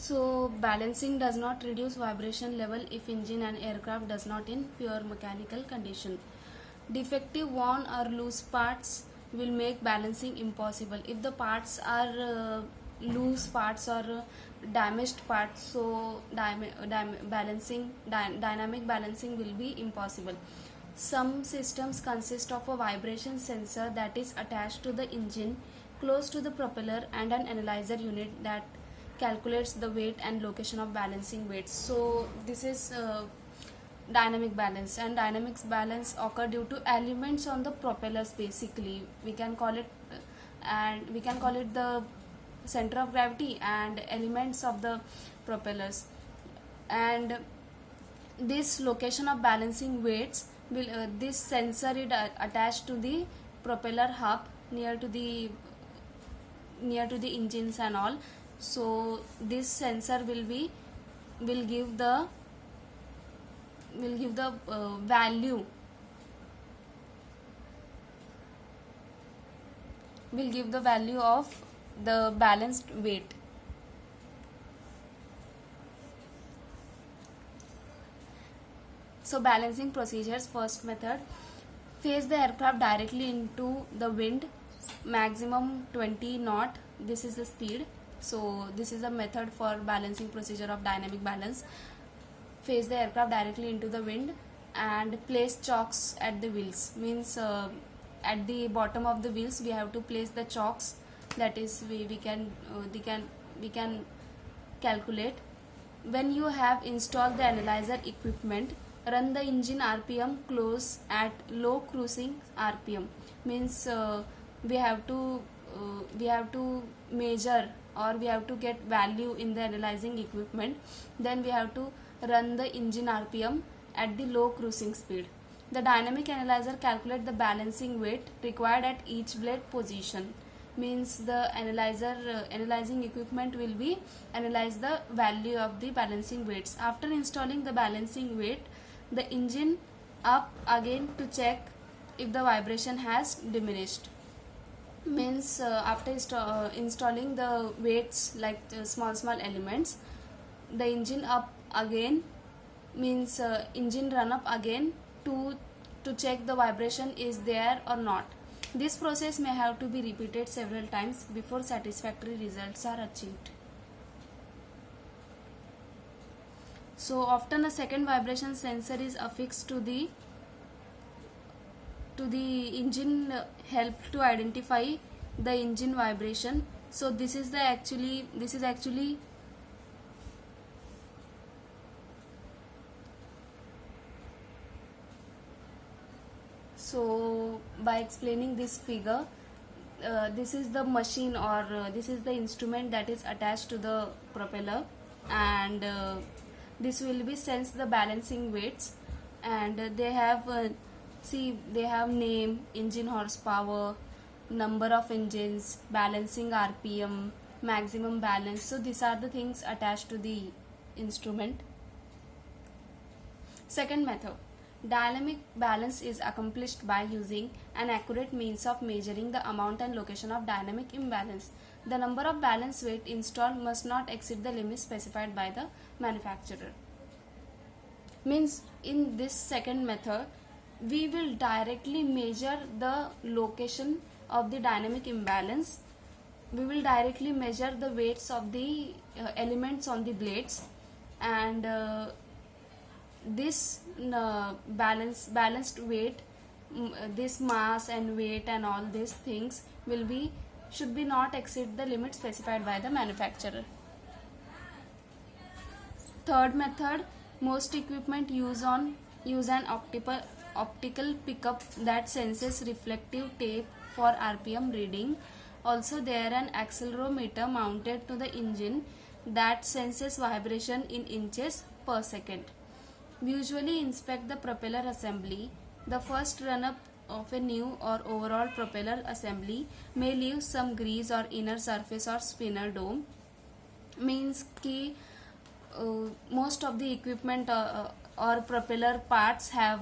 So balancing does not reduce vibration level if engine and aircraft does not in pure mechanical condition. Defective, worn or loose parts will make balancing impossible. If the parts are loose parts or damaged parts, so dynamic balancing will be impossible. Some systems consist of a vibration sensor that is attached to the engine close to the propeller and an analyzer unit that calculates the weight and location of balancing weights. So this is dynamic balance, and dynamics balance occur due to elements on the propellers. Basically we can call it the center of gravity and elements of the propellers, and this location of balancing weights will this sensor is attached to the propeller hub near to the engines and all. So this sensor will give the value of the balanced weight. So balancing procedures. First method, face the aircraft directly into the wind, maximum 20 knot, this is the speed. So this is the method for balancing procedure of dynamic balance. Face the aircraft directly into the wind and place chocks at the wheels. Means at the bottom of the wheels we have to place the chocks, that is we can calculate. When you have installed the analyzer equipment, run the engine RPM close at low cruising RPM. Means we have to measure, or we have to get value in the analyzing equipment. Then we have to run the engine RPM at the low cruising speed. The dynamic analyzer calculate the balancing weight required at each blade position. Means the analyzing equipment will be analyze the value of the balancing weights. After installing the balancing weight, the engine up again to check if the vibration has diminished. Means after installing the weights like small elements, the engine up again, means engine run up again to check the vibration is there or not. This process may have to be repeated several times before satisfactory results are achieved. So often a second vibration sensor is affixed to the engine, help to identify the engine vibration. So this is actually so by explaining this figure, this is the machine, or this is the instrument that is attached to the propeller, and this will be sense the balancing weights, and they have they have name, engine horsepower, number of engines, balancing RPM, maximum balance. So these are the things attached to the instrument. Second method, dynamic balance is accomplished by using an accurate means of measuring the amount and location of dynamic imbalance. The number of balance weight installed must not exceed the limit specified by the manufacturer. Means in this second method, we will directly measure the location of the dynamic imbalance. We will directly measure the weights of the elements on the blades, and this balanced weight, this mass and weight and all these things should be not exceed the limit specified by the manufacturer. Third method, most equipment use an optical pickup that senses reflective tape for RPM reading. Also there an accelerometer mounted to the engine that senses vibration in inches per second. We usually inspect the propeller assembly. The first run-up of a new or overall propeller assembly may leave some grease or inner surface or spinner dome. Means ki most of the equipment or propeller parts have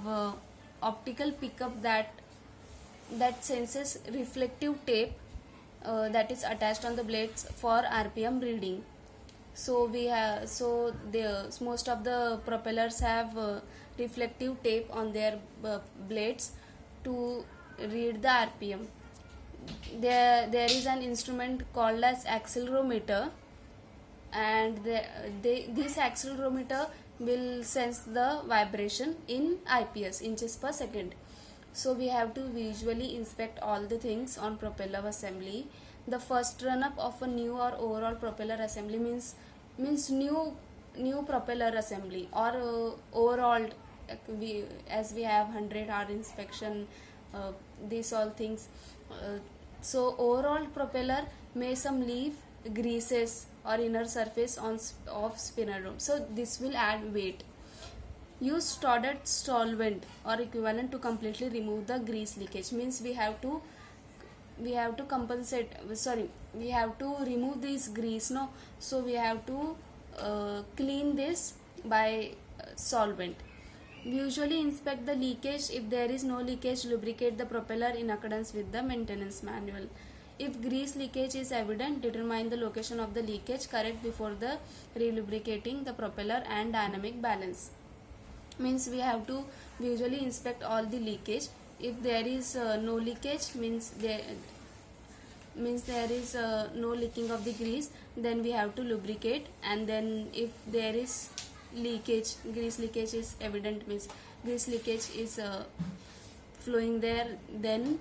optical pickup that senses reflective tape that is attached on the blades for RPM reading. So we have, so the most of the propellers have reflective tape on their blades to read the RPM. There is an instrument called as accelerometer, and this accelerometer will sense the vibration in IPS, inches per second. So we have to visually inspect all the things on propeller assembly. The first run up of a new or overall propeller assembly means new propeller assembly, or overall, as we have 100-hour inspection, these all things. So overall propeller may some leave greases or inner surface of spinner dome, so this will add weight. Use Stoddard solvent or equivalent to completely remove the grease leakage. Means we have to remove this grease, no, so we have to clean this by solvent. Usually inspect the leakage. If there is no leakage, lubricate the propeller in accordance with the maintenance manual. If grease leakage is evident, determine the location of the leakage, correct before the relubricating the propeller and dynamic balance. Means we have to visually inspect all the leakage. If there is no leakage, means there is no leaking of the grease, then we have to lubricate. And then if there is leakage, grease leakage is evident, means grease leakage is flowing there, then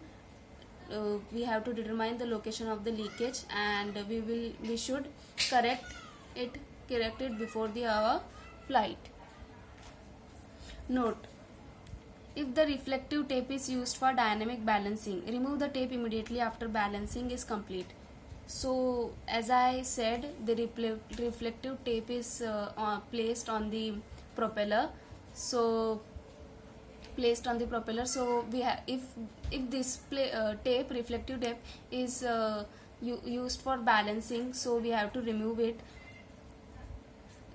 we have to determine the location of the leakage, and we should correct it before our flight. Note: if the reflective tape is used for dynamic balancing, remove the tape immediately after balancing is complete. So as I said, the reflective tape is placed on the propeller. So we have, if this reflective tape is used for balancing, so we have to remove it.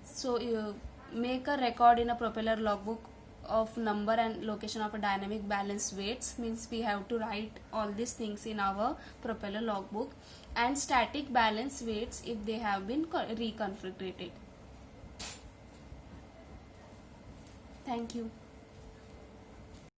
So make a record in a propeller logbook of number and location of a dynamic balance weights. Means we have to write all these things in our propeller logbook. And static balance weights if they have been reconfigured. Thank you.